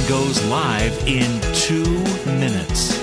goes live in 2 minutes.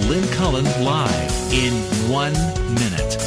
Lynn Cullen live in 1 minute.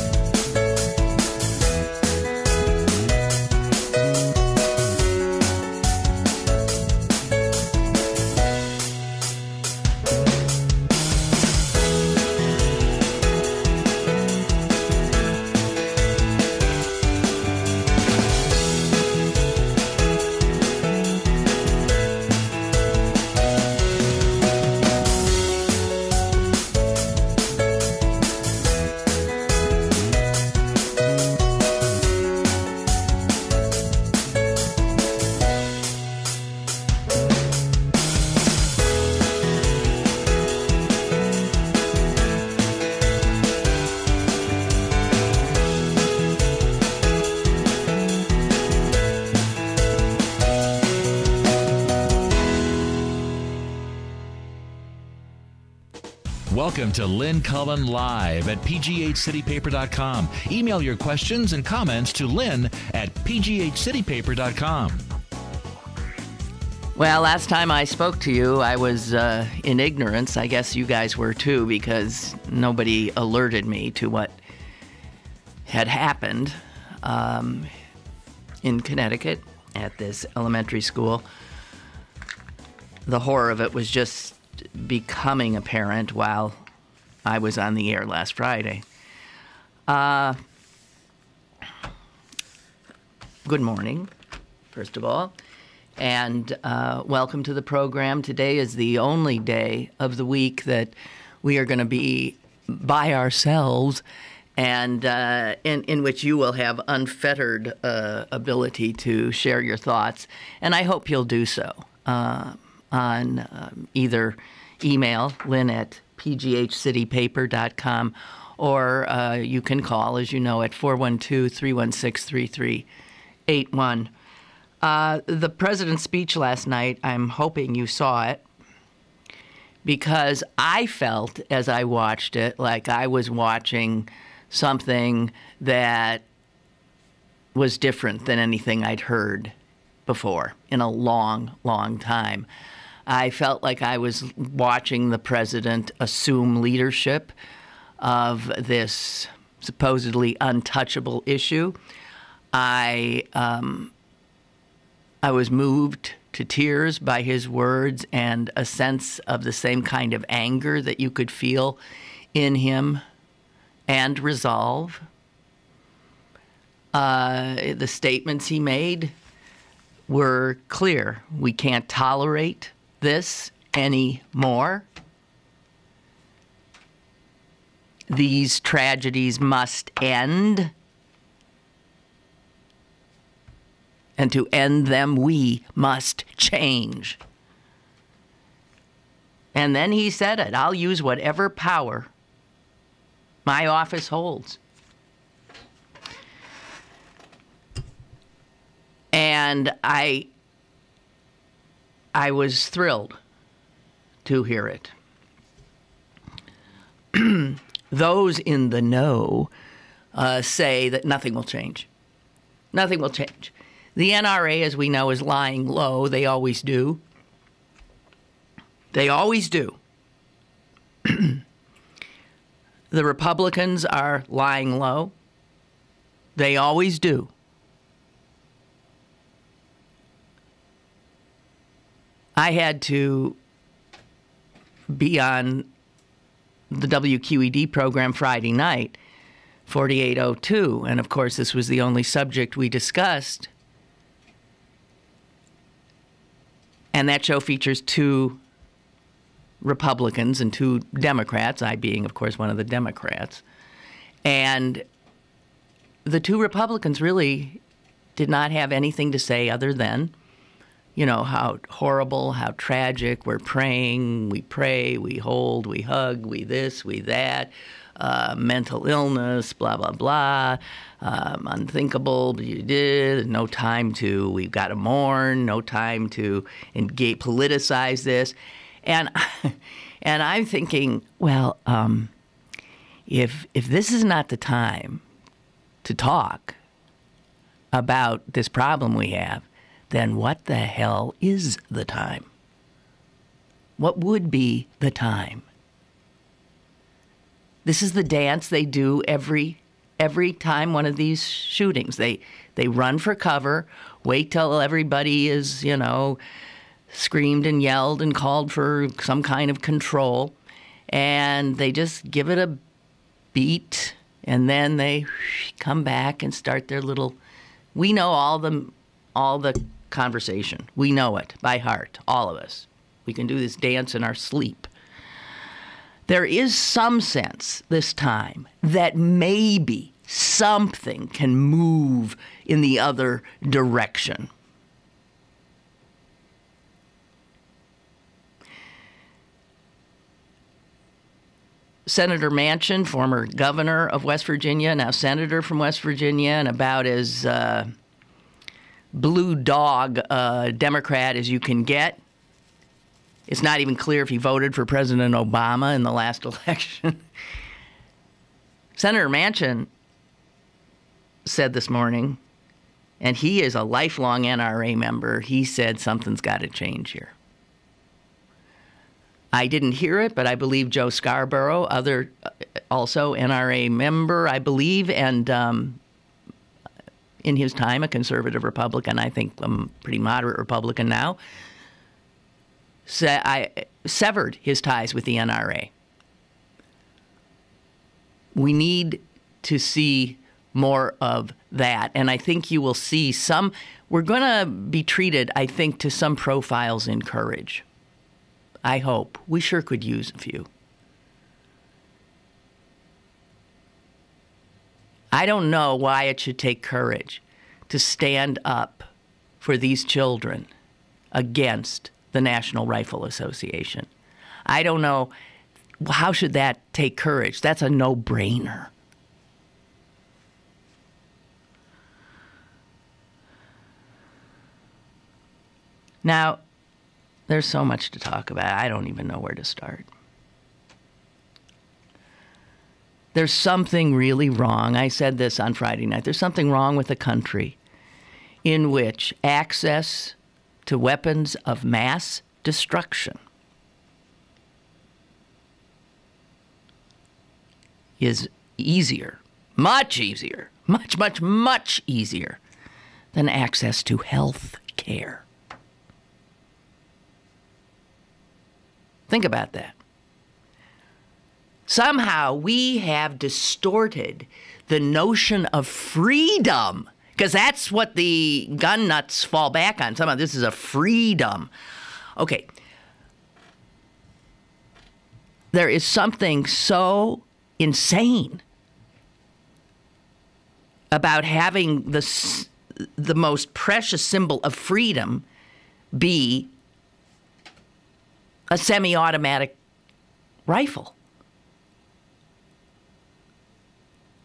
Welcome to Lynn Cullen Live at pghcitypaper.com. Email your questions and comments to Lynn at pghcitypaper.com. Well, last time I spoke to you, I was in ignorance. I guess you guys were too, because nobody alerted me to what had happened in Connecticut at this elementary school. The horror of it was just becoming apparent while I was on the air last Friday. Good morning, first of all, and welcome to the program. Today is the only day of the week that we are going to be by ourselves, and in which you will have unfettered ability to share your thoughts, and I hope you'll do so on either email, Lynn at pghcitypaper.com, or you can call, as you know, at 412-316-3381. The president's speech last night, I'm hoping you saw it, because I felt, as I watched it, like I was watching something that was different than anything I'd heard before in a long, long time. I felt like I was watching the president assume leadership of this supposedly untouchable issue. I was moved to tears by his words and a sense of the same kind of anger that you could feel in him and resolve. The statements he made were clear. We can't tolerate this anymore. These tragedies must end. And to end them, we must change. And then he said it. I'll use whatever power my office holds. And I was thrilled to hear it. Those in the know say that nothing will change. Nothing will change. The NRA, as we know, is lying low. They always do. They always do. The Republicans are lying low. They always do. I had to be on the WQED program Friday night, 4802. And, of course, this was the only subject we discussed. And that show features two Republicans and two Democrats, I being, of course, one of the Democrats. And the two Republicans really did not have anything to say other than, you know, how horrible, how tragic, we're praying, we pray, we hold, we hug, we this, we that, mental illness, blah, blah, blah, unthinkable, no time to, we've got to mourn, no time to engage, politicize this. And I'm thinking, well, if this is not the time to talk about this problem we have, then what the hell is the time? What would be the time? This is the dance they do every time one of these shootings. They run for cover, wait till everybody is, you know, screamed and yelled and called for some kind of control, and they just give it a beat, and then they come back and start their little. We know all the conversation. We know it by heart, all of us. We can do this dance in our sleep. There is some sense this time that maybe something can move in the other direction. Senator Manchin, former governor of West Virginia, now senator from West Virginia, and about as blue dog Democrat as you can get. It's not even clear if he voted for President Obama in the last election. Senator Manchin said this morning, and he is a lifelong NRA member, he said something's got to change here. I didn't hear it, but I believe Joe Scarborough, also NRA member, I believe, and in his time a conservative Republican, I think a pretty moderate Republican now, severed his ties with the NRA. We need to see more of that, and I think you will see some. We're going to be treated, I think, to some profiles in courage. I hope. We sure could use a few. I don't know why it should take courage to stand up for these children against the National Rifle Association. I don't know. How should that take courage? That's a no-brainer. Now, there's so much to talk about. I don't even know where to start. There's something really wrong. I said this on Friday night. There's something wrong with a country in which access to weapons of mass destruction is easier, much easier, much easier than access to health care. Think about that. Somehow we have distorted the notion of freedom, because that's what the gun nuts fall back on. Somehow this is a freedom. Okay. There is something so insane about having the most precious symbol of freedom be a semi-automatic rifle.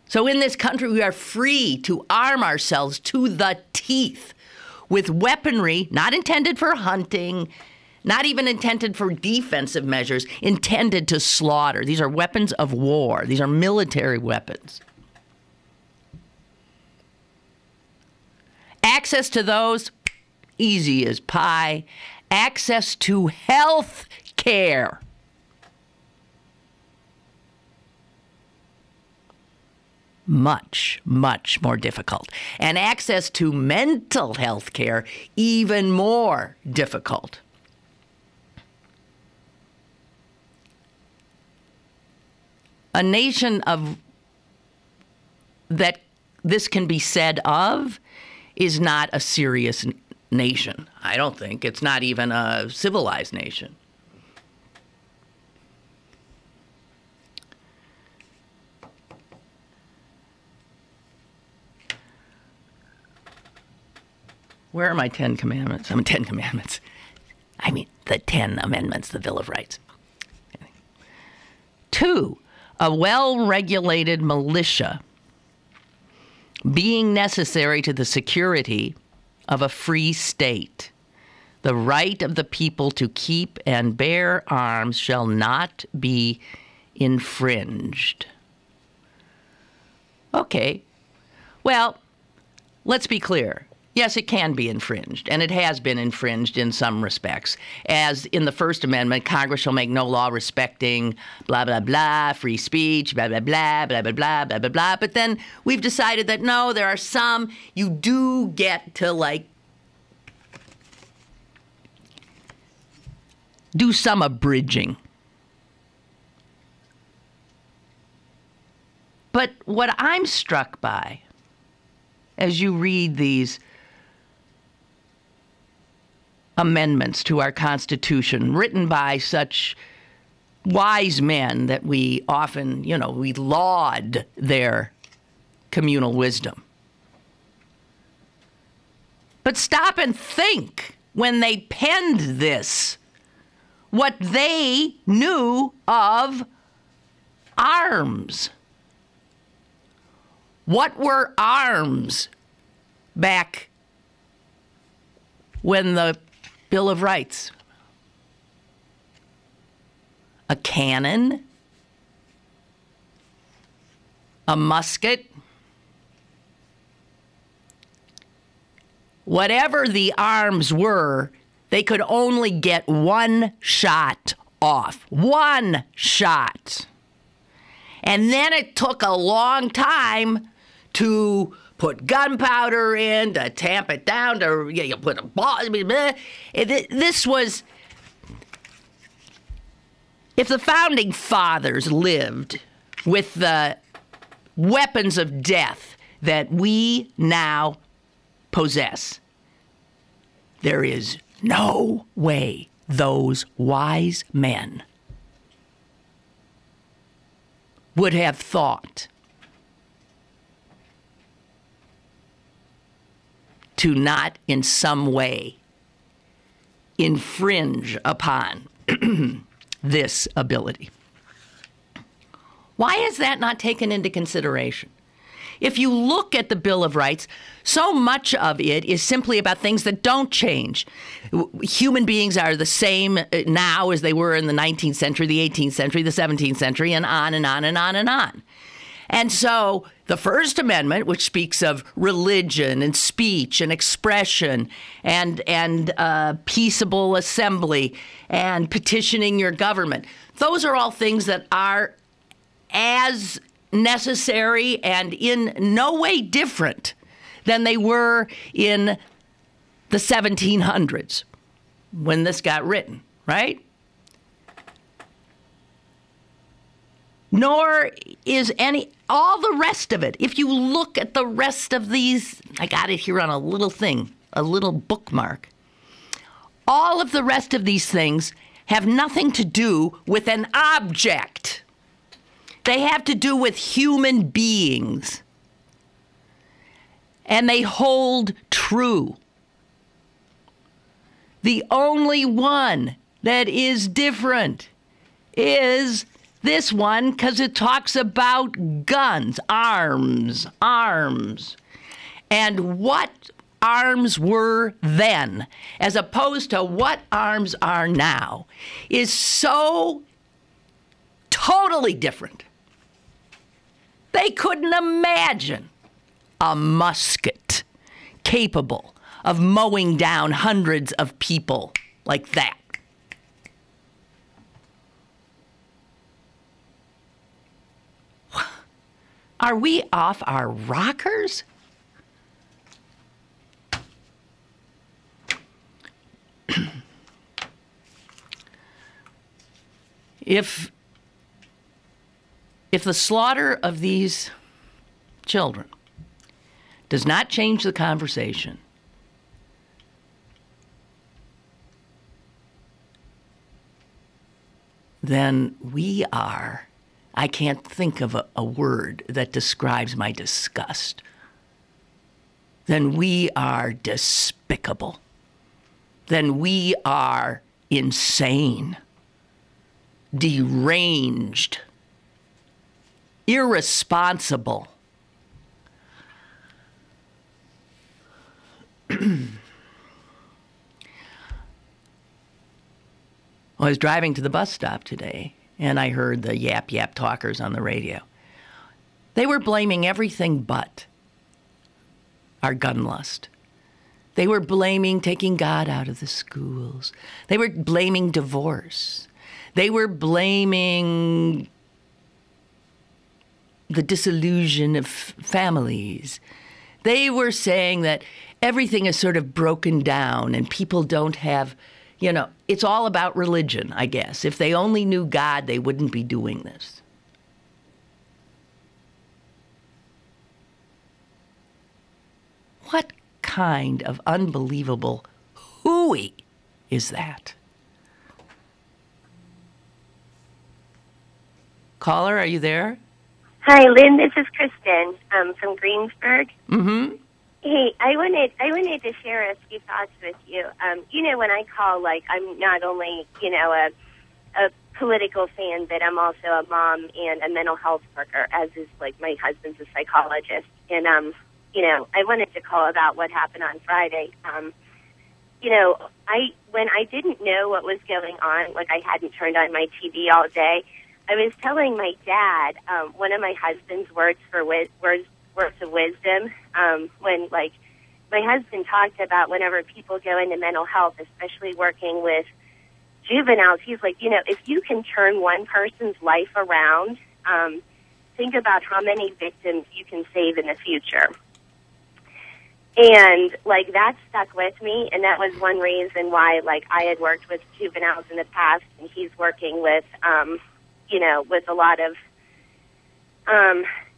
So in this country, we are free to arm ourselves to the teeth with weaponry not intended for hunting, not even intended for defensive measures, intended to slaughter. These are weapons of war. These are military weapons. Access to those, easy as pie. Access to health care. Much more difficult. And access to mental health care, even more difficult. A nation of that this can be said of is not a serious nation. I don't think. It's not even a civilized nation. Where are my 10 commandments? 10 commandments. I mean, the 10 amendments, the Bill of Rights. 2, a well-regulated militia being necessary to the security of a free state. The right of the people to keep and bear arms shall not be infringed. Okay. Well, let's be clear. Yes, it can be infringed, and it has been infringed in some respects. As in the First Amendment, Congress shall make no law respecting blah, blah, blah, free speech, blah, blah, blah, blah, blah, blah, blah, blah, blah. But then we've decided that, no, there are some you do get to, like, do some abridging. But what I'm struck by, as you read these amendments to our Constitution written by such wise men that we often, we laud their communal wisdom. But stop and think when they penned this, what they knew of arms. What were arms back when the Bill of Rights? A cannon? A musket? Whatever the arms were, they could only get one shot off. One shot. And then it took a long time to put gunpowder in, to tamp it down, to you put a ball. This was, if the founding fathers lived with the weapons of death that we now possess, there is no way those wise men would have thought to not in some way infringe upon this ability. Why is that not taken into consideration? If you look at the Bill of Rights, so much of it is simply about things that don't change. Human beings are the same now as they were in the 19th century, the 18th century, the 17th century, and on and on and on and on. And so the First Amendment, which speaks of religion and speech and expression and peaceable assembly and petitioning your government, those are all things that are as necessary and in no way different than they were in the 1700s when this got written, right? Nor is all the rest of it. If you look at the rest of these, I got it here on a little thing, a little bookmark. All of the rest of these things have nothing to do with an object. They have to do with human beings. And they hold true. The only one that is different is this one, because it talks about guns, arms. And what arms were then, as opposed to what arms are now, is so totally different. They couldn't imagine a musket capable of mowing down hundreds of people like that. Are we off our rockers? If If the slaughter of these children does not change the conversation, then we are, I can't think of a word that describes my disgust. Then we are despicable. Then we are insane, deranged, irresponsible. I was driving to the bus stop today, and I heard the yap talkers on the radio. They were blaming everything but our gun lust. They were blaming taking God out of the schools. They were blaming divorce. They were blaming the disillusion of families. They were saying that everything is sort of broken down and people don't have, it's all about religion, I guess. If they only knew God, they wouldn't be doing this. What kind of unbelievable hooey is that? Caller, are you there? Hi, Lynn. This is Kristen from Greensburg. Mm-hmm. Hey, I wanted to share a few thoughts with you. When I call, I'm not only, a political fan, but I'm also a mom and a mental health worker, as is, my husband's a psychologist. And, I wanted to call about what happened on Friday. When I didn't know what was going on, I hadn't turned on my TV all day, I was telling my dad one of my husband's words of wisdom when, my husband talked about whenever people go into mental health, especially working with juveniles, he's like, if you can turn one person's life around, think about how many victims you can save in the future. And, that stuck with me, and that was one reason why, I had worked with juveniles in the past, and he's working with, with a lot of,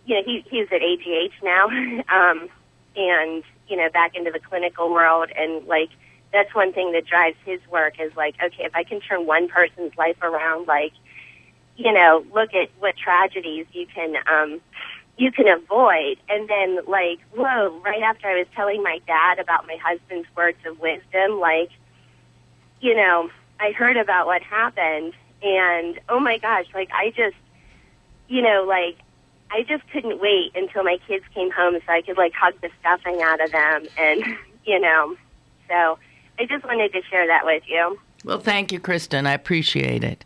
he's at AGH now, and, back into the clinical world, and, that's one thing that drives his work is, okay, if I can turn one person's life around, look at what tragedies you can avoid. And then, whoa, right after I was telling my dad about my husband's words of wisdom, I heard about what happened, and, oh, my gosh, I just, I just couldn't wait until my kids came home so I could, hug the stuffing out of them, and, so I just wanted to share that with you. Well, thank you, Kristen. I appreciate it.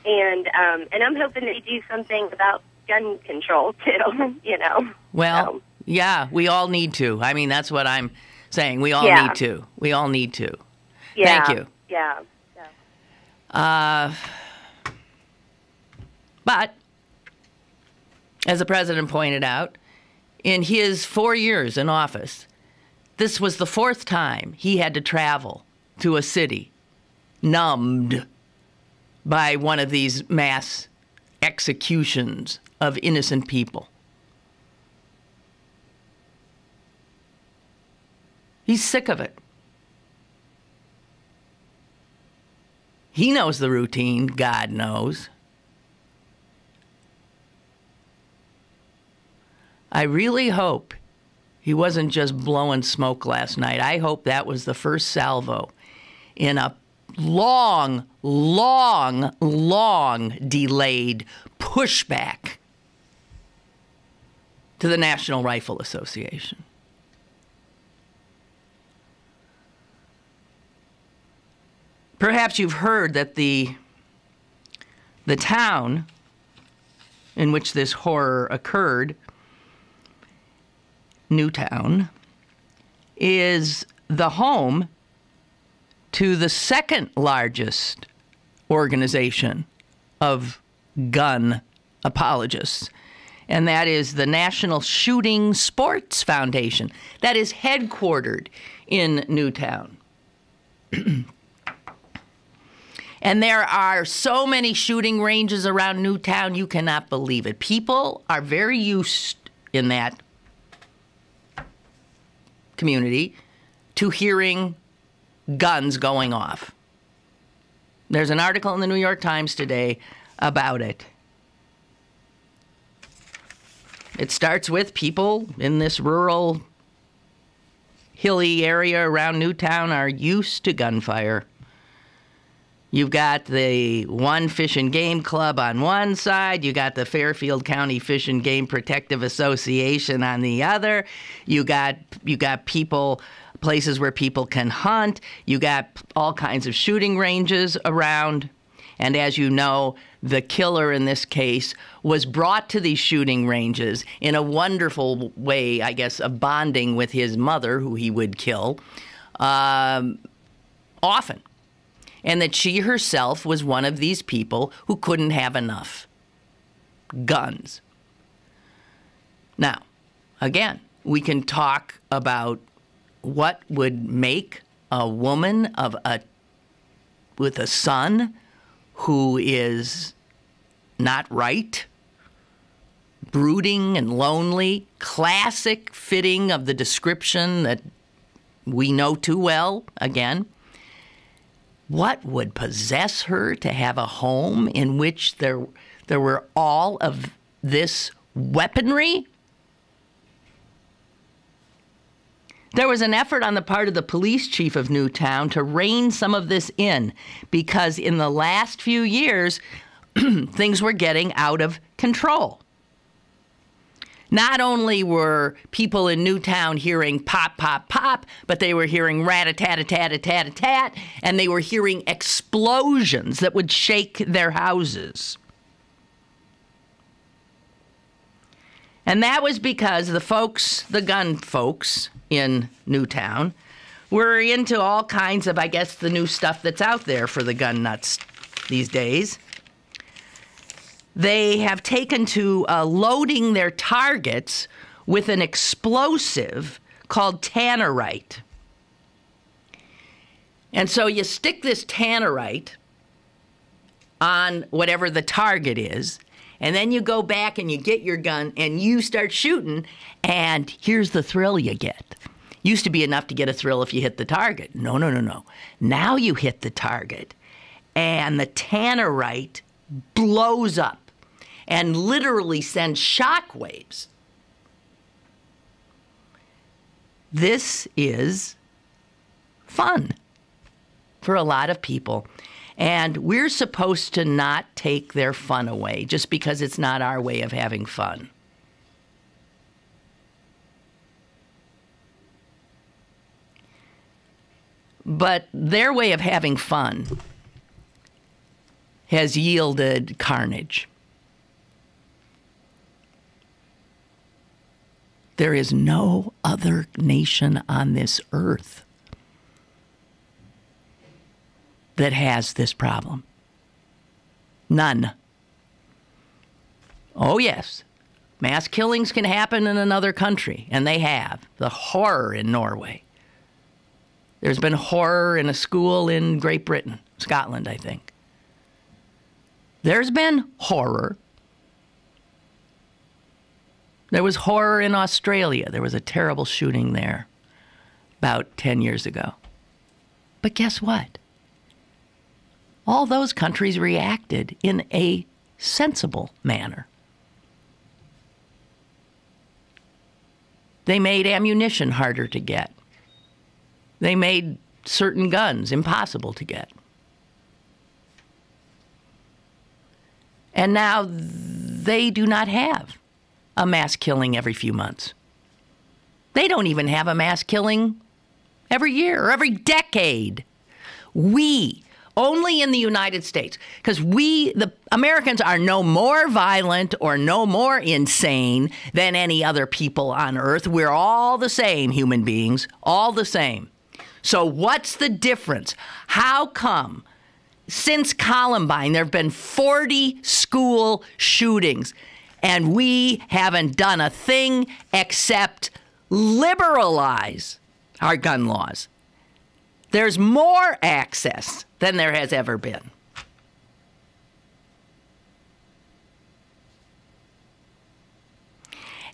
And I'm hoping they do something about gun control, too, Well, so. Yeah, we all need to. I mean, that's what I'm saying. We all need to. We all need to. Yeah. Thank you. Yeah. But, as the president pointed out, in his 4 years in office, this was the fourth time he had to travel to a city numbed by one of these mass executions of innocent people. He's sick of it. He knows the routine, God knows. I really hope he wasn't just blowing smoke last night. I hope that was the first salvo in a long delayed pushback to the National Rifle Association. Perhaps you've heard that the town in which this horror occurred, Newtown, is the home to the second largest organization of gun apologists, and that is the National Shooting Sports Foundation, that is headquartered in Newtown. And there are so many shooting ranges around Newtown, you cannot believe it. People are very used in that community to hearing guns going off. There's an article in the New York Times today about it. It starts with people in this rural, hilly area around Newtown are used to gunfire. You've got the one Fish and Game Club on one side. You got the Fairfield County Fish and Game Protective Association on the other. You got people, places where people can hunt. You got all kinds of shooting ranges around. And as you know, the killer in this case was brought to these shooting ranges in a wonderful way, I guess, of bonding with his mother, who he would kill often. And that she herself was one of these people who couldn't have enough guns. Now, again, we can talk about what would make a woman with a son who is not right, brooding and lonely, classic fitting of the description that we know too well, again. What would possess her to have a home in which there were all of this weaponry? There was an effort on the part of the police chief of Newtown to rein some of this in because in the last few years, things were getting out of control. Not only were people in Newtown hearing pop, pop, pop, but they were hearing rat-a-tat-a-tat-a-tat-a-tat, and they were hearing explosions that would shake their houses. And that was because the gun folks in Newtown were into all kinds of, I guess, the new stuff that's out there for the gun nuts these days. They have taken to loading their targets with an explosive called tannerite. And so you stick this tannerite on whatever the target is, and then you go back and you get your gun and you start shooting, and here's the thrill you get. Used to be enough to get a thrill if you hit the target. No. Now you hit the target, and the tannerite blows up and literally sends shock waves. This is fun for a lot of people. And we're supposed to not take their fun away just because it's not our way of having fun. But their way of having fun has yielded carnage. There is no other nation on this earth that has this problem. None. Oh, yes. Mass killings can happen in another country, and they have. The horror in Norway. There's been horror in a school in Great Britain, Scotland, I think. There's been horror. There was horror in Australia. There was a terrible shooting there about 10 years ago. But guess what? All those countries reacted in a sensible manner. They made ammunition harder to get. They made certain guns impossible to get. And now they do not have a mass killing every few months. They don't even have a mass killing every year or every decade. We, only in the United States, because the Americans are no more violent or no more insane than any other people on earth. We're all the same human beings, all the same. So what's the difference? How come since Columbine there have been 40 school shootings and we haven't done a thing except liberalize our gun laws? There's more access than there has ever been.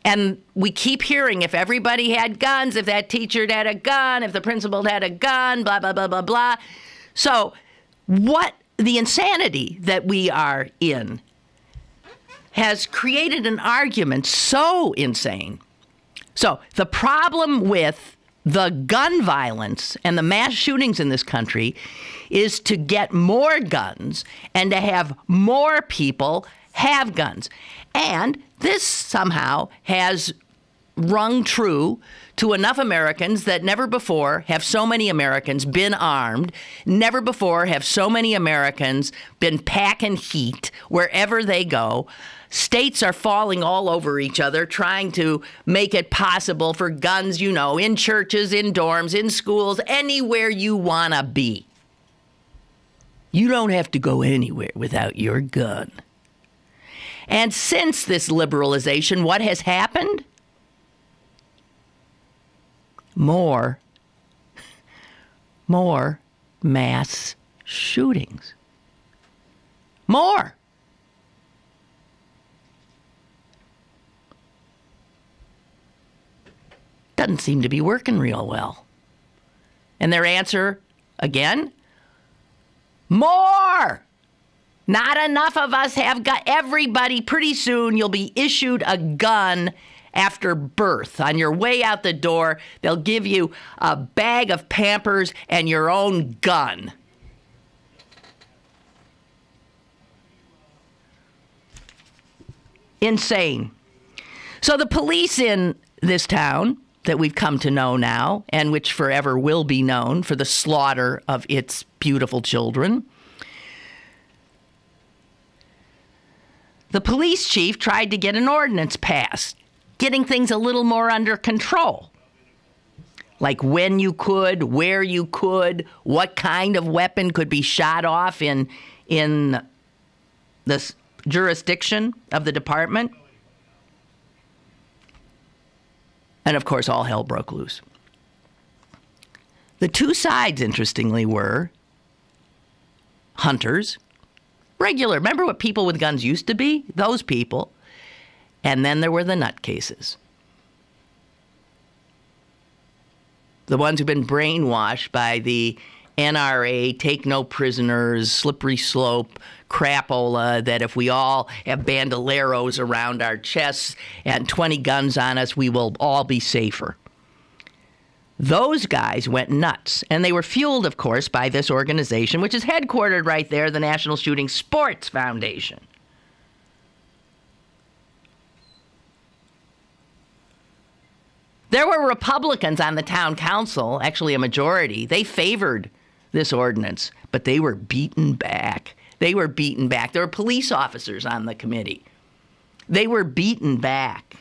And we keep hearing if everybody had guns, if that teacher had a gun, if the principal had a gun, blah, blah, blah, blah, blah. So what the insanity that we are in has created an argument so insane. So the problem with the gun violence and the mass shootings in this country is to get more guns and to have more people have guns. And this somehow has rung true to enough Americans that never before have so many Americans been armed. Never before have so many Americans been packing heat wherever they go. States are falling all over each other, trying to make it possible for guns, you know, in churches, in dorms, in schools, anywhere you want to be. You don't have to go anywhere without your gun. And since this liberalization, what has happened? More mass shootings. More. Doesn't seem to be working real well. And their answer, again, more. Not enough of us have got everybody. Pretty soon you'll be issued a gun after birth. On your way out the door, they'll give you a bag of Pampers and your own gun. Insane. So the police in this town that we've come to know now, and which forever will be known for the slaughter of its beautiful children, the police chief tried to get an ordinance passed, getting things a little more under control. Like when you could, where you could, what kind of weapon could be shot off in this jurisdiction of the department. And of course, all hell broke loose. The two sides, interestingly, were hunters, regular. Remember what people with guns used to be? Those people. And then there were the nutcases. The ones who've been brainwashed by the NRA, take no prisoners, slippery slope, crapola, that if we all have bandoleros around our chests and 20 guns on us, we will all be safer. Those guys went nuts, and they were fueled, of course, by this organization, which is headquartered right there, the National Shooting Sports Foundation. There were Republicans on the town council, actually a majority. They favored this ordinance, but they were beaten back. They were beaten back. There were police officers on the committee. They were beaten back.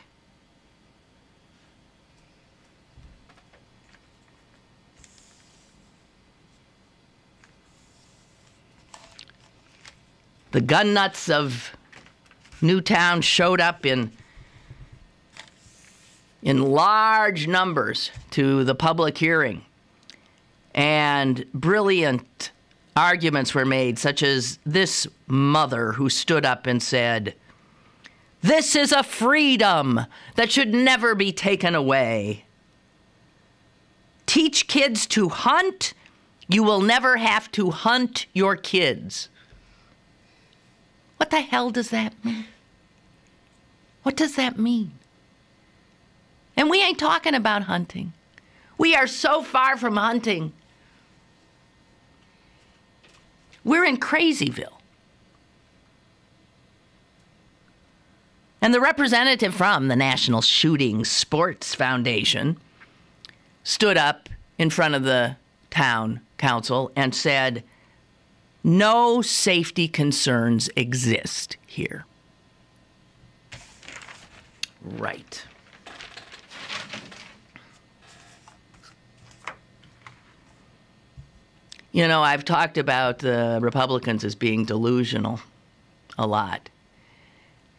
The gun nuts of Newtown showed up in large numbers to the public hearing. And brilliant arguments were made, such as this mother who stood up and said, "This is a freedom that should never be taken away. Teach kids to hunt. You will never have to hunt your kids." What the hell does that mean? What does that mean? And we ain't talking about hunting. We are so far from hunting. We're in Crazyville. And the representative from the National Shooting Sports Foundation stood up in front of the town council and said, "No safety concerns exist here." Right. You know, I've talked about the Republicans as being delusional a lot.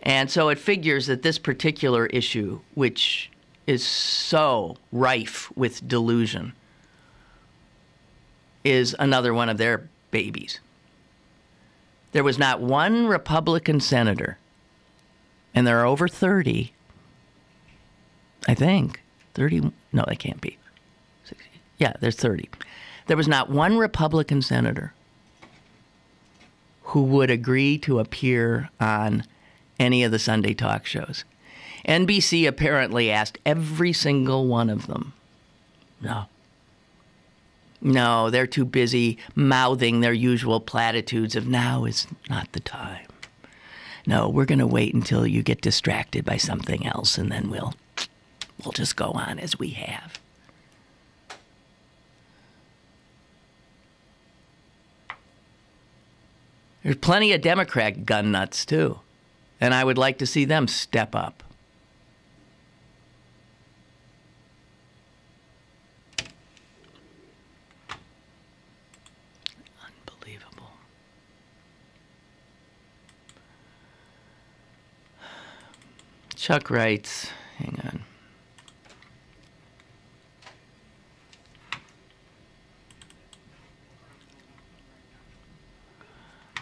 And so it figures that this particular issue, which is so rife with delusion, is another one of their babies. There was not one Republican senator, and there are over 30, I think. 30. No, that can't be. 60. Yeah, there's 30. There was not one Republican senator who would agree to appear on any of the Sunday talk shows. NBC apparently asked every single one of them. No, they're too busy mouthing their usual platitudes of now is not the time. No, we're going to wait until you get distracted by something else, and then we'll just go on as we have. There's plenty of Democrat gun nuts, too, and I would like to see them step up. Unbelievable. Chuck writes, hang on.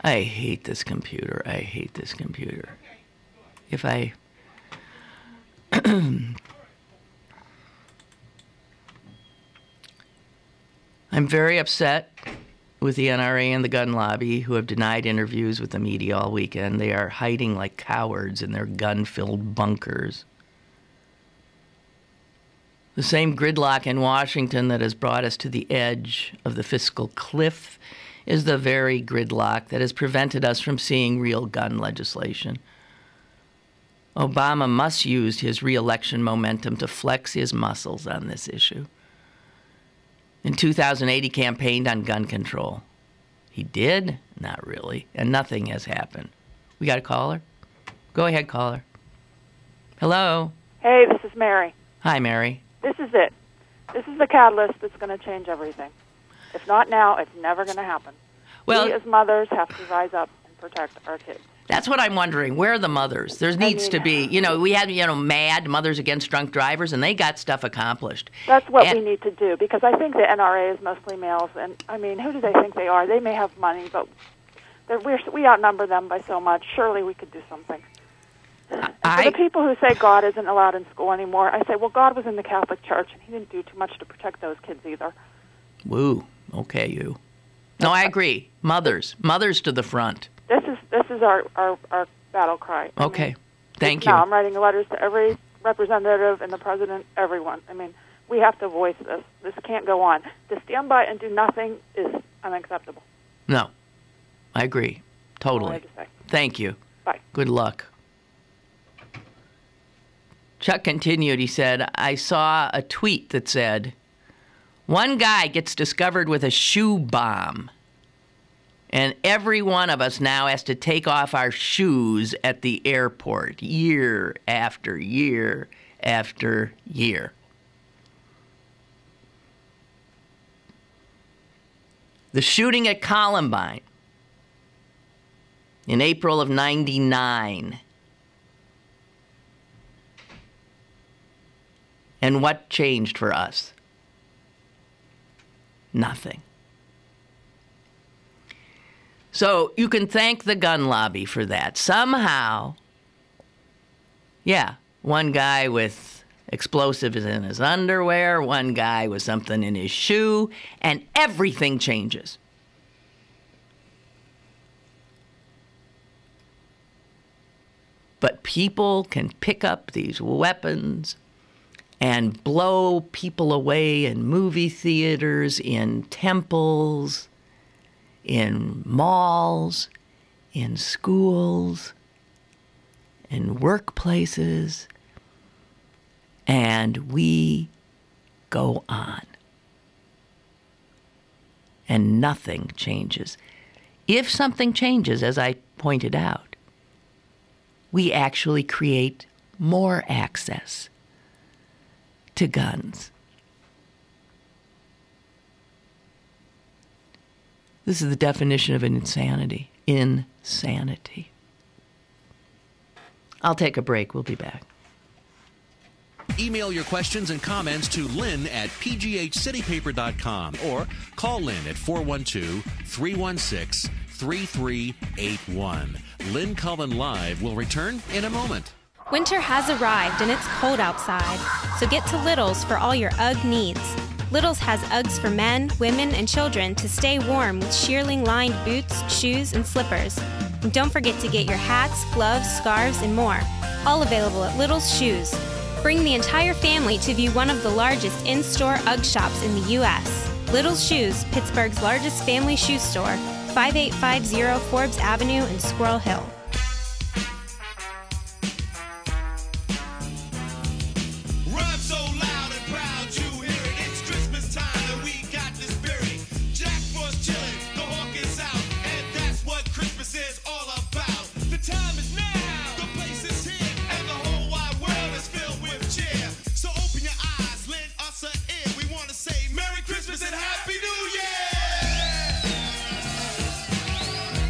I hate this computer. If I... I'm very upset with the NRA and the gun lobby who have denied interviews with the media all weekend. They are hiding like cowards in their gun-filled bunkers. The same gridlock in Washington that has brought us to the edge of the fiscal cliff is the very gridlock that has prevented us from seeing real gun legislation. Obama must use his re-election momentum to flex his muscles on this issue. In 2008, he campaigned on gun control. He did? Not really. And nothing has happened. We got a caller? Go ahead, caller. Hello? Hey, this is Mary. Hi, Mary. This is it. This is the catalyst that's going to change everything. If not now, it's never going to happen. Well, we as mothers have to rise up and protect our kids. That's what I'm wondering. Where are the mothers? There needs to be, we had, MAD, Mothers Against Drunk Drivers, and they got stuff accomplished. That's what we need to do, because I think the NRA is mostly males, and, who do they think they are? They may have money, but we outnumber them by so much. Surely we could do something. For the people who say God isn't allowed in school anymore, I say, well, God was in the Catholic Church, and he didn't do too much to protect those kids either. Woo. Okay, you. No, I agree. Mothers to the front. This is our battle cry. Okay. Thank you. Now I'm writing letters to every representative and the president, everyone. We have to voice this. This can't go on. To stand by and do nothing is unacceptable. No. I agree. Totally. All I have to say. Thank you. Bye. Good luck. Chuck continued. He said, I saw a tweet that said, one guy gets discovered with a shoe bomb, and every one of us now has to take off our shoes at the airport year after year after year. The shooting at Columbine in April of '99. And what changed for us? Nothing. So you can thank the gun lobby for that. Somehow, one guy with explosives in his underwear, one guy with something in his shoe, and everything changes. But people can pick up these weapons and blow people away in movie theaters, in temples, in malls, in schools, in workplaces, and we go on. And nothing changes. If something changes, as I pointed out, we actually create more access to guns. This is the definition of insanity. Insanity. I'll take a break. We'll be back. Email your questions and comments to Lynn at pghcitypaper.com or call Lynn at 412-316-3381. Lynn Cullen Live will return in a moment. Winter has arrived and it's cold outside, so get to Little's for all your UGG needs. Little's has Uggs for men, women, and children to stay warm with shearling-lined boots, shoes, and slippers. And don't forget to get your hats, gloves, scarves, and more. All available at Little's Shoes. Bring the entire family to view one of the largest in-store UGG shops in the U.S. Little's Shoes, Pittsburgh's largest family shoe store, 5850 Forbes Avenue in Squirrel Hill.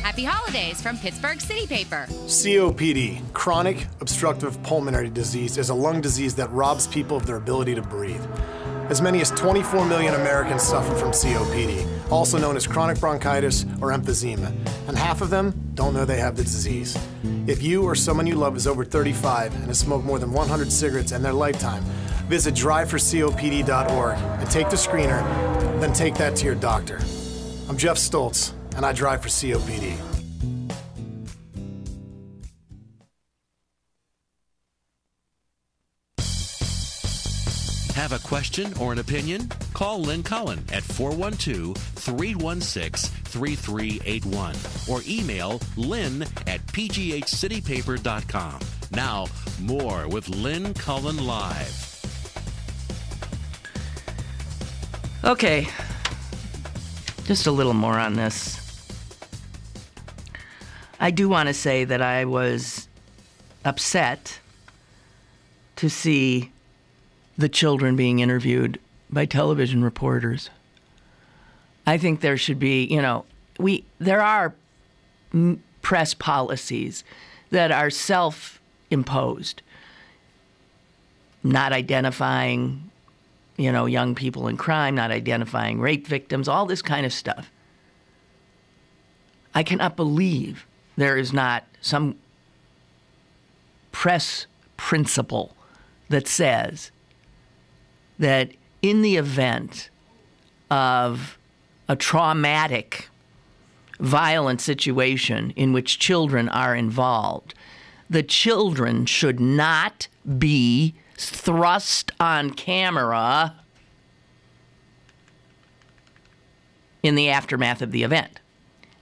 Happy holidays from Pittsburgh City Paper. COPD, chronic obstructive pulmonary disease, is a lung disease that robs people of their ability to breathe. As many as 24 million Americans suffer from COPD, also known as chronic bronchitis or emphysema, and half of them don't know they have the disease. If you or someone you love is over 35 and has smoked more than 100 cigarettes in their lifetime, visit driveforcopd.org and take the screener, then take that to your doctor. I'm Jeff Stoltz, and I drive for COPD. Have a question or an opinion? Call Lynn Cullen at 412-316-3381 or email lynn@pghcitypaper.com. Now, more with Lynn Cullen Live. Okay, just a little more on this. I do want to say that I was upset to see the children being interviewed by television reporters. I think there should be, there are press policies that are self-imposed, not identifying, young people in crime, not identifying rape victims, all this kind of stuff. I cannot believe there is not some press principle that says that in the event of a traumatic, violent situation in which children are involved, the children should not be thrust on camera in the aftermath of the event.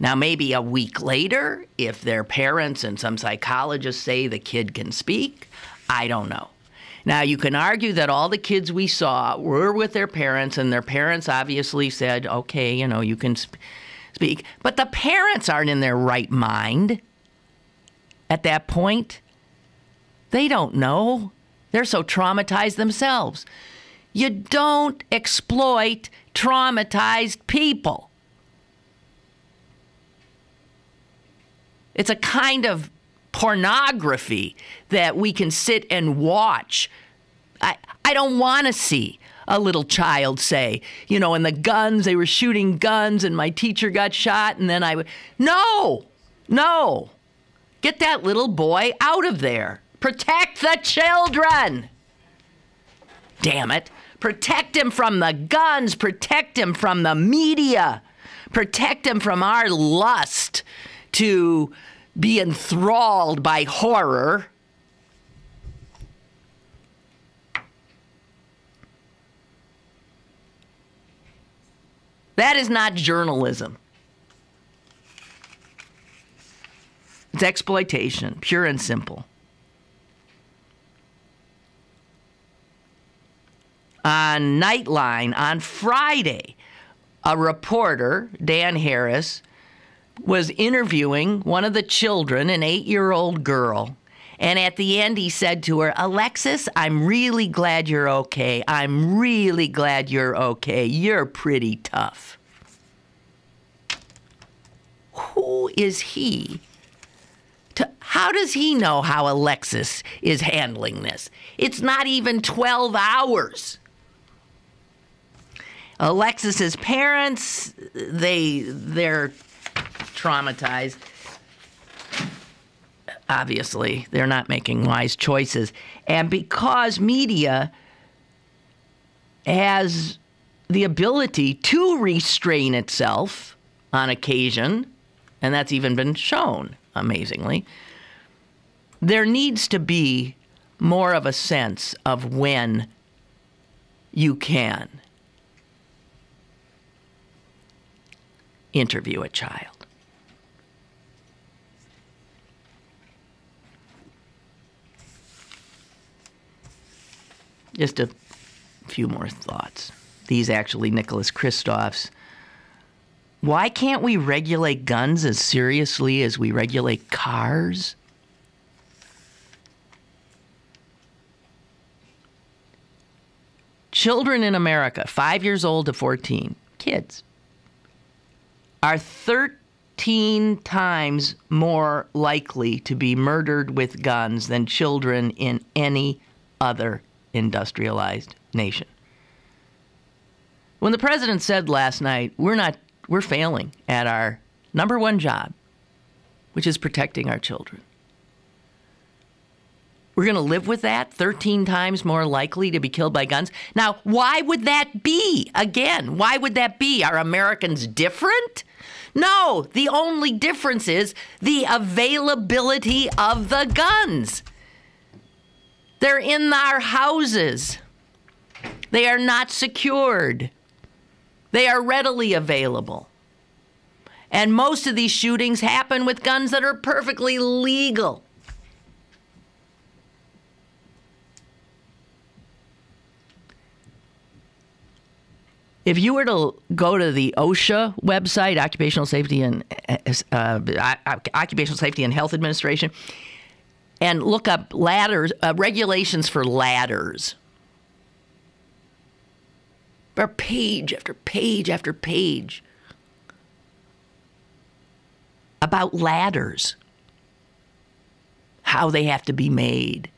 Now, maybe a week later, if their parents and some psychologists say the kid can speak, I don't know. Now, you can argue that all the kids we saw were with their parents, and their parents obviously said, okay, you can speak. But the parents aren't in their right mind at that point. They don't know. They're so traumatized themselves. You don't exploit traumatized people. It's a kind of pornography that we can sit and watch. I don't want to see a little child say, and the guns, they were shooting guns and my teacher got shot and then No! Get that little boy out of there. Protect the children! Damn it. Protect him from the guns. Protect him from the media. Protect him from our lust to be enthralled by horror. That is not journalism. It's exploitation, pure and simple. On Nightline on Friday, a reporter, Dan Harris, was interviewing one of the children, an 8-year-old girl. And at the end, he said to her, Alexis, I'm really glad you're okay. I'm really glad you're okay. You're pretty tough. Who is he? How does he know how Alexis is handling this? It's not even 12 hours. Alexis's parents, they're traumatized. obviously, they're not making wise choices. And because media has the ability to restrain itself on occasion, and that's even been shown, amazingly, there needs to be more of a sense of when you can interview a child. Just a few more thoughts. These actually Nicholas Kristof's. Why can't we regulate guns as seriously as we regulate cars? Children in America, 5 years old to 14, kids, are 13 times more likely to be murdered with guns than children in any other industrialized nation. When the president said last night, we're failing at our number one job, which is protecting our children. We're going to live with that, 13 times more likely to be killed by guns. Now, why would that be? Again, why would that be? Are Americans different? No, the only difference is the availability of the guns. They're in our houses. They are not secured. They are readily available. And most of these shootings happen with guns that are perfectly legal. If you were to go to the OSHA website, Occupational Safety and Health Administration, and look up ladders, regulations for ladders, there are page after page after page about ladders, how they have to be made,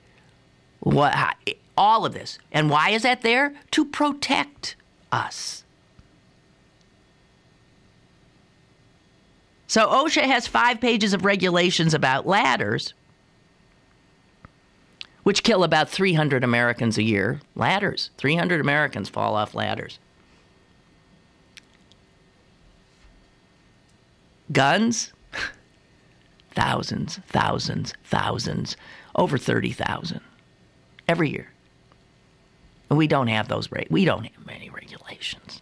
all of this. And why is that there? To protect us. So OSHA has 5 pages of regulations about ladders, which kill about 300 Americans a year. Ladders. 300 Americans fall off ladders. Guns? Thousands, thousands, thousands. Over 30,000 every year. And we don't have those we don't have many regulations.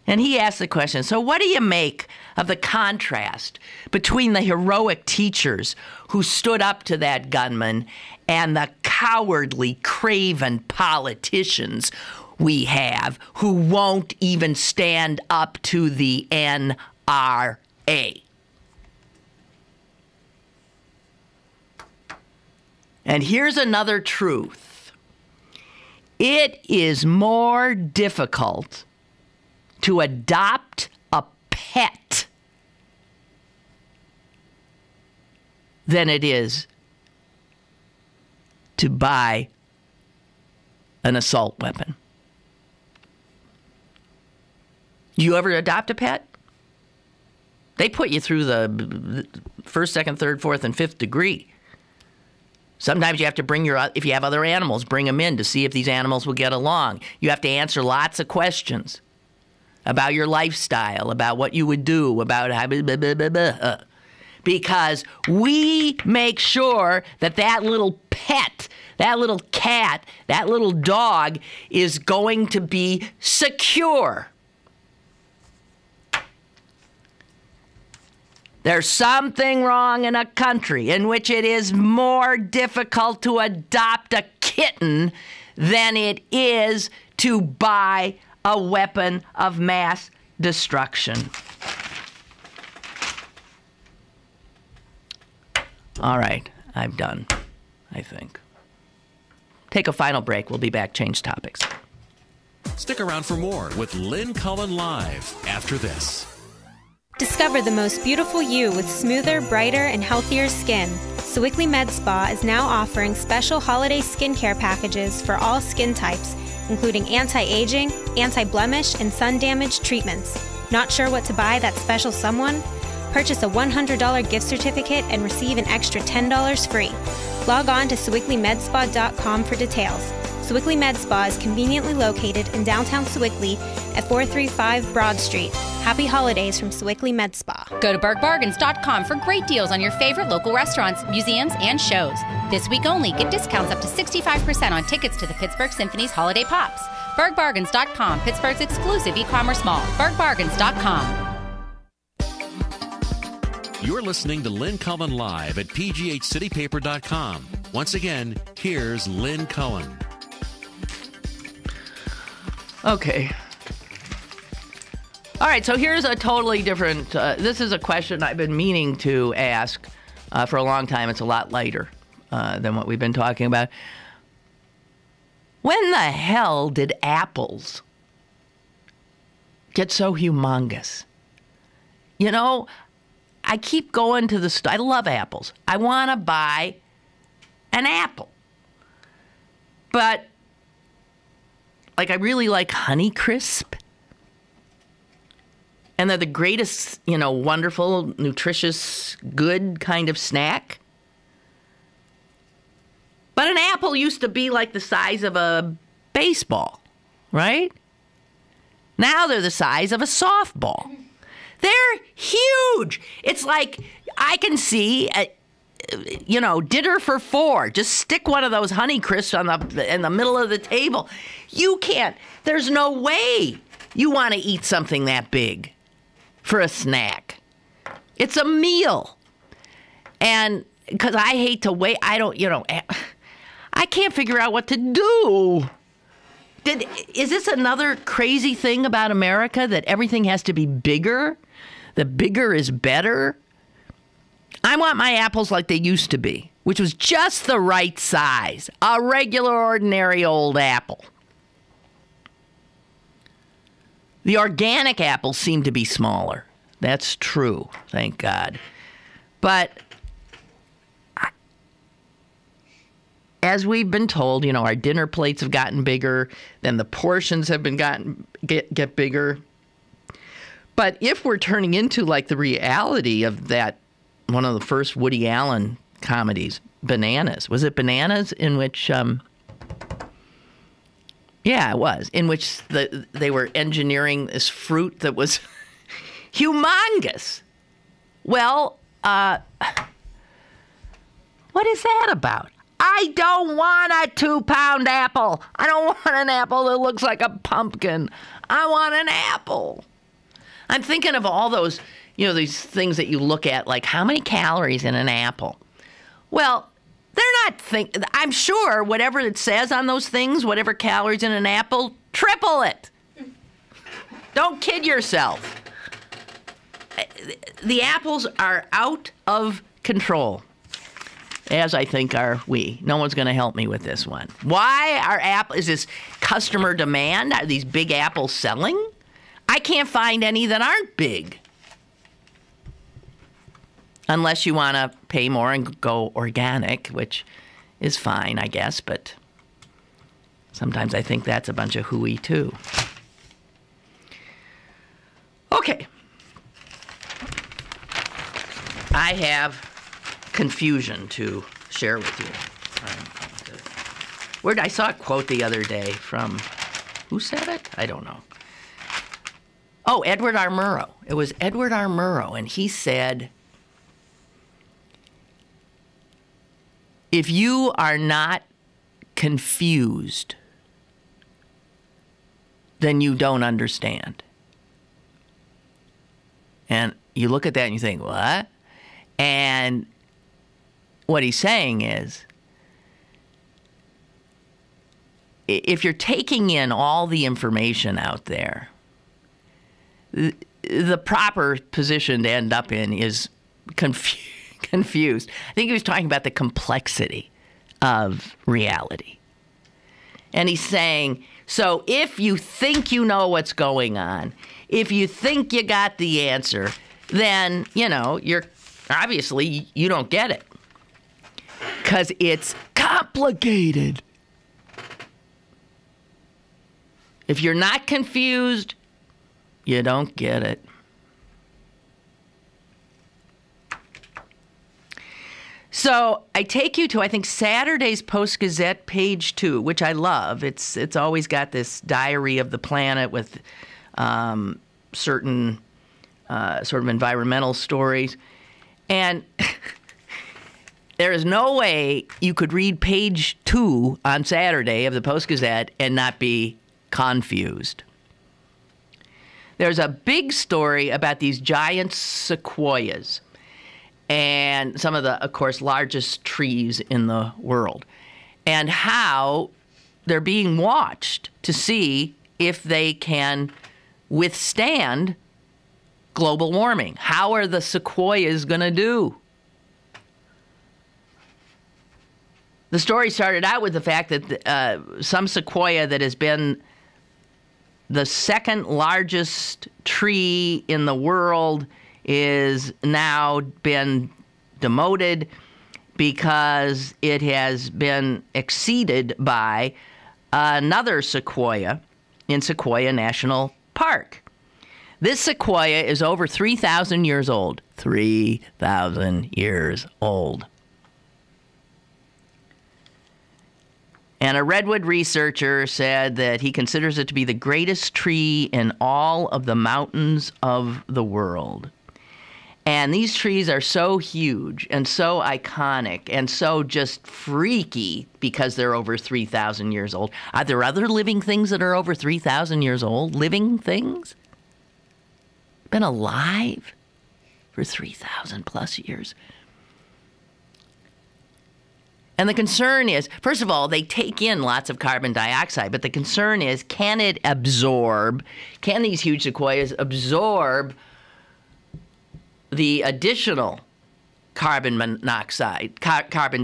And he asked the question, so what do you make of the contrast between the heroic teachers who stood up to that gunman and the cowardly, craven politicians we have who won't even stand up to the NRA? And here's another truth. It is more difficult to adopt a pet than it is to buy an assault weapon. You ever adopt a pet? They put you through the first, second, third, fourth, and fifth degree. Sometimes you have to if you have other animals, bring them in to see if these animals will get along. You have to answer lots of questions about your lifestyle, about what you would do, about how, because we make sure that little pet, that little cat, that little dog is going to be secure. There's something wrong in a country in which it is more difficult to adopt a kitten than it is to buy a weapon of mass destruction. All right, I'm done, I think. Take a final break. We'll be back. Change topics. Stick around for more with Lynn Cullen Live after this. Discover the most beautiful you with smoother, brighter, and healthier skin. Sewickley Med Spa is now offering special holiday skincare packages for all skin types, including anti-aging, anti-blemish, and sun damage treatments. Not sure what to buy that special someone? Purchase a $100 gift certificate and receive an extra $10 free. Log on to SewickleyMedSpa.com for details. Sewickley Med Spa is conveniently located in downtown Sewickley at 435 Broad Street. Happy holidays from Sewickley Med Spa. Go to BergBargains.com for great deals on your favorite local restaurants, museums, and shows. This week only, get discounts up to 65% on tickets to the Pittsburgh Symphony's Holiday Pops. BergBargains.com, Pittsburgh's exclusive e-commerce mall. BergBargains.com. You're listening to Lynn Cullen Live at pghcitypaper.com. Once again, here's Lynn Cullen. Okay. All right, so here's a totally different, this is a question I've been meaning to ask for a long time. It's a lot lighter than what we've been talking about. When the hell did apples get so humongous? You know, I keep going to the store. I love apples. I want to buy an apple. But, like, I really like Honeycrisp. And they're the greatest, you know, wonderful, nutritious, good kind of snack. But an apple used to be like the size of a baseball, right? Now they're the size of a softball. They're huge. It's like I can see, dinner for four. Just stick one of those Honeycrisps in the middle of the table. You can't. There's no way you want to eat something that big for a snack. It's a meal. And because I hate to wait, I can't figure out what to do. Is this another crazy thing about America, that everything has to be bigger? The bigger is better? I want my apples like they used to be, which was just the right size. A regular, ordinary old apple. The organic apples seem to be smaller. That's true, thank God. But as we've been told, you know, our dinner plates have gotten bigger, then the portions have been get bigger. But if we're turning into like the reality of that, one of the first Woody Allen comedies, Bananas. Was it Bananas? In which, yeah, it was. In which they were engineering this fruit that was humongous. Well, what is that about? I don't want a 2-pound apple. I don't want an apple that looks like a pumpkin. I want an apple. I'm thinking of all those, you know, these things that you look at, like how many calories in an apple. Well, they're not I'm sure whatever it says on those things, whatever calories in an apple, triple it. Don't kid yourself. The apples are out of control, as I think are we. No one's going to help me with this one. Why is this customer demand? Are these big apples selling? I can't find any that aren't big. Unless you want to pay more and go organic, which is fine, I guess, but sometimes I think that's a bunch of hooey too. Okay. I have confusion to share with you. I saw a quote the other day from, who said it? I don't know. Oh, Edward R. Murrow. It was Edward R. Murrow, and he said, if you are not confused, then you don't understand. And you look at that and you think, what? And what he's saying is, if you're taking in all the information out there, the proper position to end up in is confused. I think he was talking about the complexity of reality. And he's saying, so if you think you know what's going on, if you think you got the answer, then, you know, obviously you don't get it. Because it's complicated. If you're not confused, you don't get it. So I take you to, I think, Saturday's Post-Gazette, page 2, which I love. It's always got this diary of the planet with certain sort of environmental stories. And there is no way you could read page 2 on Saturday of the Post-Gazette and not be confused. There's a big story about these giant sequoias and some of the, of course, largest trees in the world, and how they're being watched to see if they can withstand global warming. How are the sequoias going to do? The story started out with the fact that some sequoia that has been the second largest tree in the world is now been demoted because it has been exceeded by another sequoia in Sequoia National Park. This sequoia is over 3,000 years old. 3,000 years old. And a redwood researcher said that he considers it to be the greatest tree in all of the mountains of the world. And these trees are so huge and so iconic and so just freaky because they're over 3,000 years old. Are there other living things that are over 3,000 years old? Living things? Been alive for 3,000 plus years. And the concern is, first of all, they take in lots of carbon dioxide, but the concern is, can these huge sequoias absorb the additional carbon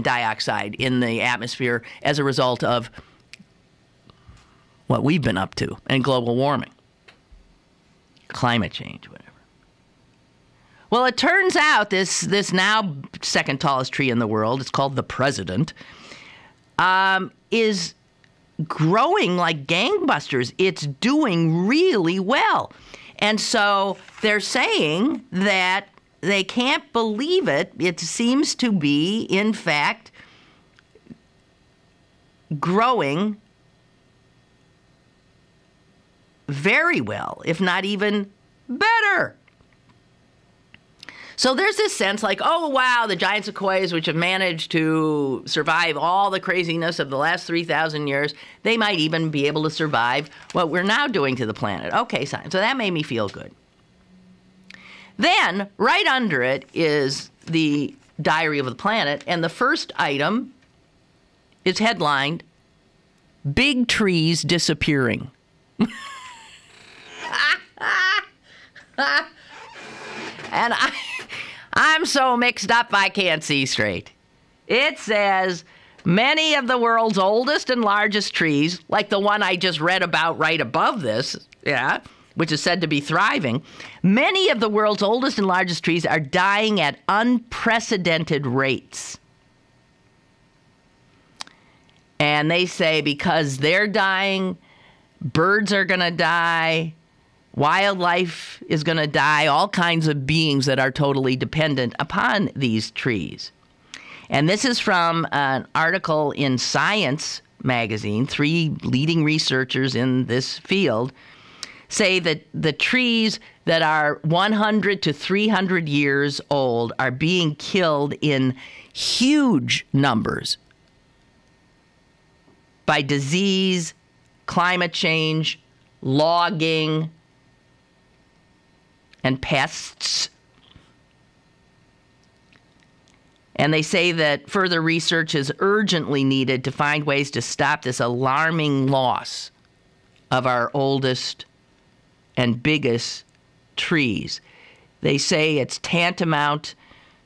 dioxide in the atmosphere as a result of what we've been up to and global warming, climate change, whatever. Well, it turns out this now second tallest tree in the world, it's called the President, is growing like gangbusters. It's doing really well. And so they're saying that they can't believe it. It seems to be, in fact, growing very well, if not even better. So there's this sense like, oh, wow, the giant sequoias, which have managed to survive all the craziness of the last 3,000 years, they might even be able to survive what we're now doing to the planet. Okay, so that made me feel good. Then, right under it is the Diary of the Planet, and the first item is headlined, Big Trees Disappearing. And I'm so mixed up I can't see straight. It says, many of the world's oldest and largest trees, like the one I just read about right above this, which is said to be thriving, many of the world's oldest and largest trees are dying at unprecedented rates. And they say because they're dying, birds are going to die, wildlife is going to die, all kinds of beings that are totally dependent upon these trees. And this is from an article in Science magazine. 3 leading researchers in this field say that the trees that are 100 to 300 years old are being killed in huge numbers by disease, climate change, logging, and pests. And they say that further research is urgently needed to find ways to stop this alarming loss of our oldest and biggest trees. They say it's tantamount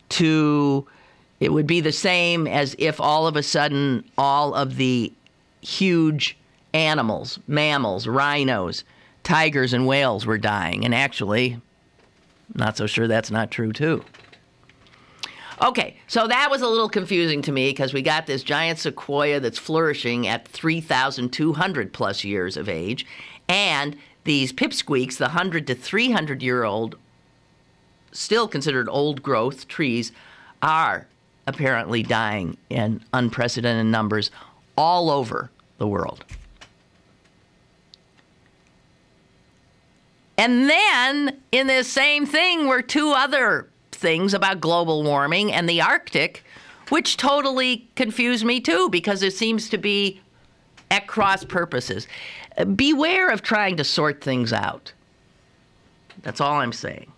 to, it would be the same as if all of a sudden all of the huge animals, mammals, rhinos, tigers, and whales were dying. And actually, not so sure that's not true, too. Okay, so that was a little confusing to me because we got this giant sequoia that's flourishing at 3,200 plus years of age, and these pipsqueaks, the 100 to 300-year-old, still considered old growth trees, are apparently dying in unprecedented numbers all over the world. And then in this same thing were two other things about global warming and the Arctic, which totally confused me too, because it seems to be at cross purposes. Beware of trying to sort things out. That's all I'm saying.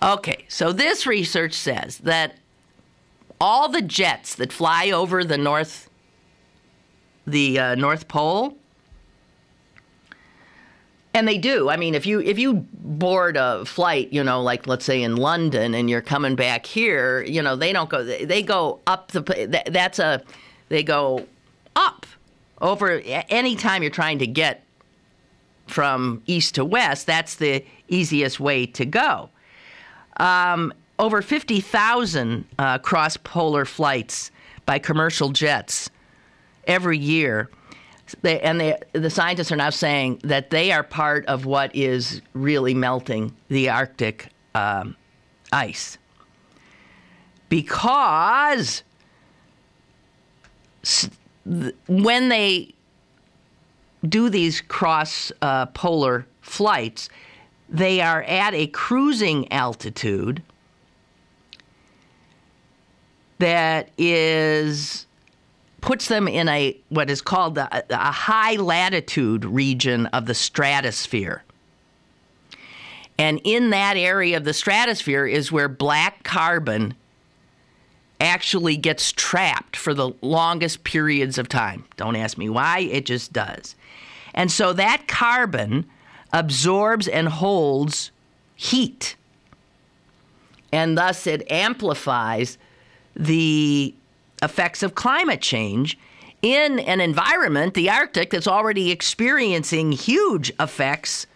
Okay, so this research says that all the jets that fly over the North Pole, and they do. I mean, if you board a flight, like let's say in London, and you're coming back here, they don't go. They go up they go up over. Any time you're trying to get from east to west, that's the easiest way to go. Over 50,000 cross-polar flights by commercial jets every year. The scientists are now saying that they are part of what is really melting the Arctic ice. Because when they do these cross-polar flights, they are at a cruising altitude that puts them in what is called a high latitude region of the stratosphere. And in that area of the stratosphere is where black carbon actually gets trapped for the longest periods of time. Don't ask me why, it just does. And so that carbon absorbs and holds heat. And thus it amplifies the effects of climate change in an environment, the Arctic, that's already experiencing huge effects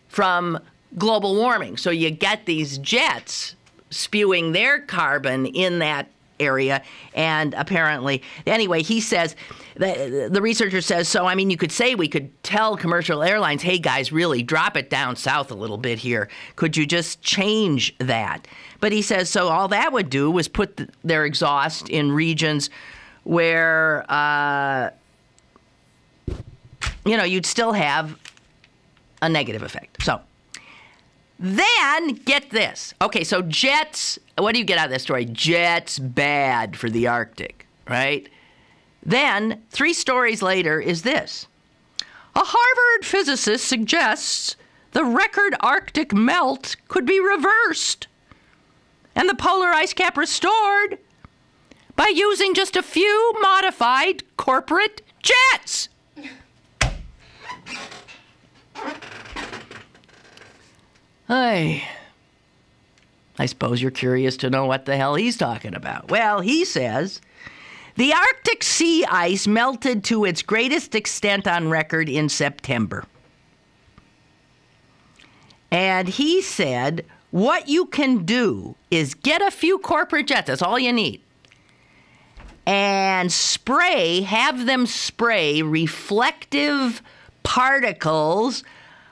from global warming. So you get these jets spewing their carbon in that area, and apparently, anyway, he says, the researcher says, so, I mean, you could say we could tell commercial airlines, hey, guys, really drop it down south a little bit here. Could you just change that? But he says, so all that would do was put their exhaust in regions where, you'd still have a negative effect. So then, get this. Okay, so jets, what do you get out of this story? Jets bad for the Arctic, right? Then, 3 stories later is this. A Harvard physicist suggests the record Arctic melt could be reversed and the polar ice cap restored by using just a few modified corporate jets. I suppose you're curious to know what the hell he's talking about. Well, he says, the Arctic sea ice melted to its greatest extent on record in September. And he said, what you can do is get a few corporate jets, that's all you need, and have them spray reflective particles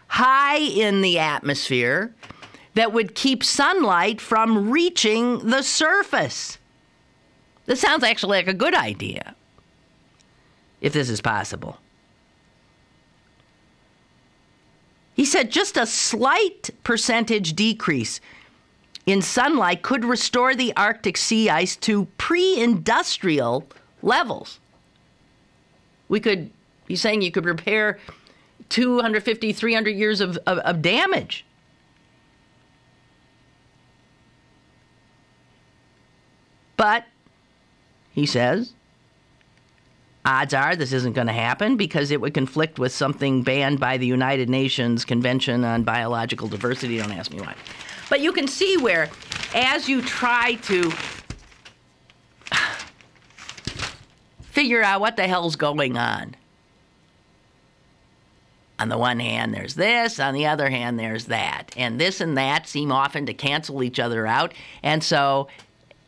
high in the atmosphere that would keep sunlight from reaching the surface. This sounds actually like a good idea, if this is possible. He said just a slight percentage decrease in sunlight could restore the Arctic sea ice to pre-industrial levels. He's saying you could repair 250, 300 years of damage. But, he says, odds are this isn't going to happen because it would conflict with something banned by the United Nations Convention on Biological Diversity. Don't ask me why. But you can see where, as you try to figure out what the hell's going on the one hand, there's this. On the other hand, there's that. And this and that seem often to cancel each other out. And so,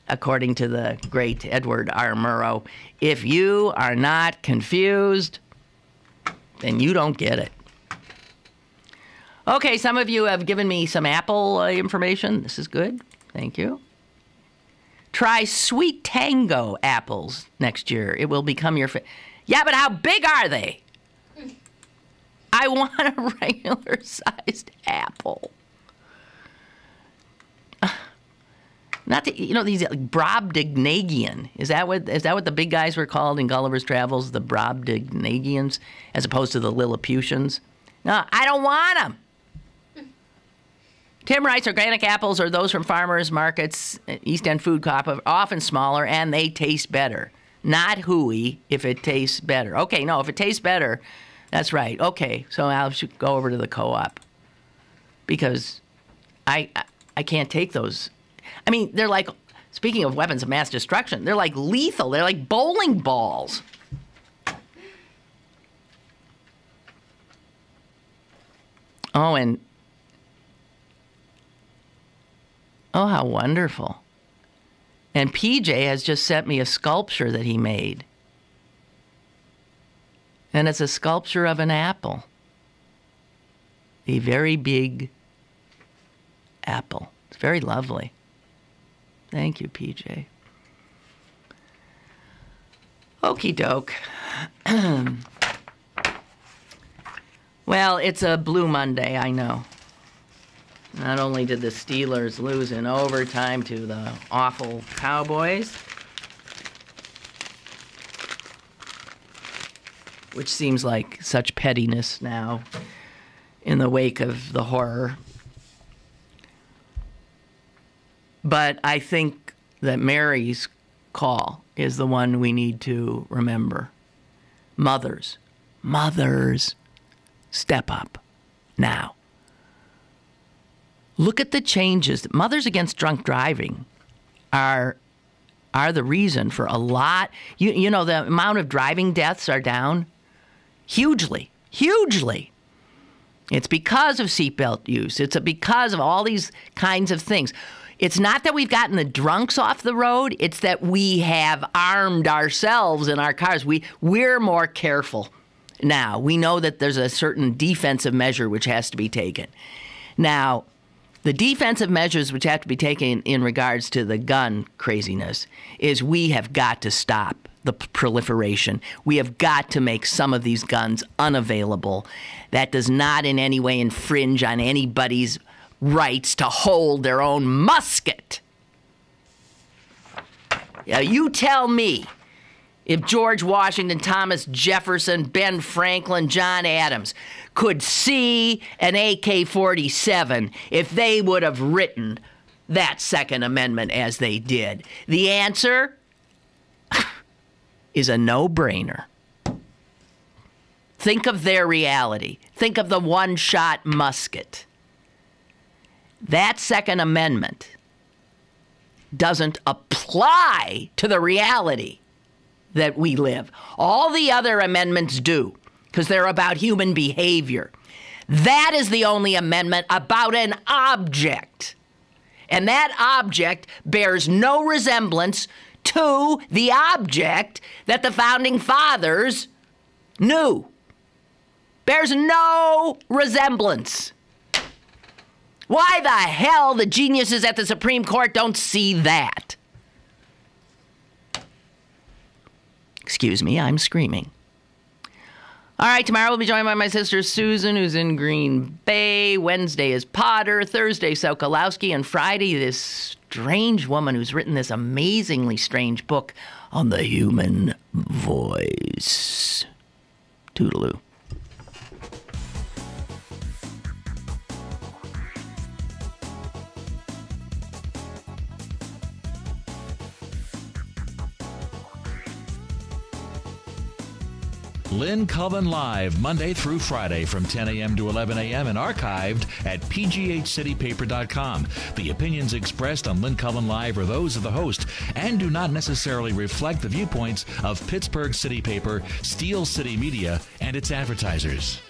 according to the great Edward R. Murrow, if you are not confused, then you don't get it. Okay, some of you have given me some Apple information. This is good. Thank you. Try Sweet Tango apples next year. It will become your favorite. Yeah, but how big are they? I want a regular-sized apple. Not the, these like Brobdingnagian. Is that what the big guys were called in Gulliver's Travels? The Brobdingnagians, as opposed to the Lilliputians. No, I don't want them. Tim writes, organic apples are those from farmers markets, East End Food Co-op, are often smaller and they taste better. Not hooey if it tastes better. Okay, no, if it tastes better, that's right. Okay, so I should go over to the co-op because I can't take those. I mean, they're like, speaking of weapons of mass destruction, they're like lethal. They're like bowling balls. Oh, and oh, how wonderful. And PJ has just sent me a sculpture that he made. And it's a sculpture of an apple. A very big apple. It's very lovely. Thank you, PJ. Okie doke. Well, it's a Blue Monday, I know. Not only did the Steelers lose in overtime to the awful Cowboys, which seems like such pettiness now in the wake of the horror. But I think that Mary's call is the one we need to remember. Mothers, step up now. Look at the changes. Mothers Against Drunk Driving are the reason for a lot. You know, the amount of driving deaths are down hugely. It's because of seatbelt use. It's because of all these kinds of things. It's not that we've gotten the drunks off the road. It's that we have armed ourselves in our cars. We're more careful now. We know that there's a certain defensive measure which has to be taken. Now, the defensive measures which have to be taken in regards to the gun craziness is we have got to stop the proliferation. We have got to make some of these guns unavailable. That does not in any way infringe on anybody's rights to hold their own musket. You tell me if George Washington, Thomas Jefferson, Ben Franklin, John Adams could see an AK-47 if they would have written that Second Amendment as they did. The answer is a no-brainer. Think of their reality. Think of the one-shot musket. That Second Amendment doesn't apply to the reality that we live. All the other amendments do, because they're about human behavior. That is the only amendment about an object. And that object bears no resemblance to the object that the Founding Fathers knew. Bears no resemblance. Why the hell the geniuses at the Supreme Court don't see that? Excuse me, I'm screaming. All right, tomorrow we'll be joined by my sister Susan, who's in Green Bay. Wednesday is Potter. Thursday, Sokolowski. And Friday, this strange woman who's written this amazingly strange book on the human voice. Toodaloo. Lynn Cullen Live, Monday through Friday from 10 a.m. to 11 a.m. and archived at pghcitypaper.com. The opinions expressed on Lynn Cullen Live are those of the host and do not necessarily reflect the viewpoints of Pittsburgh City Paper, Steel City Media, and its advertisers.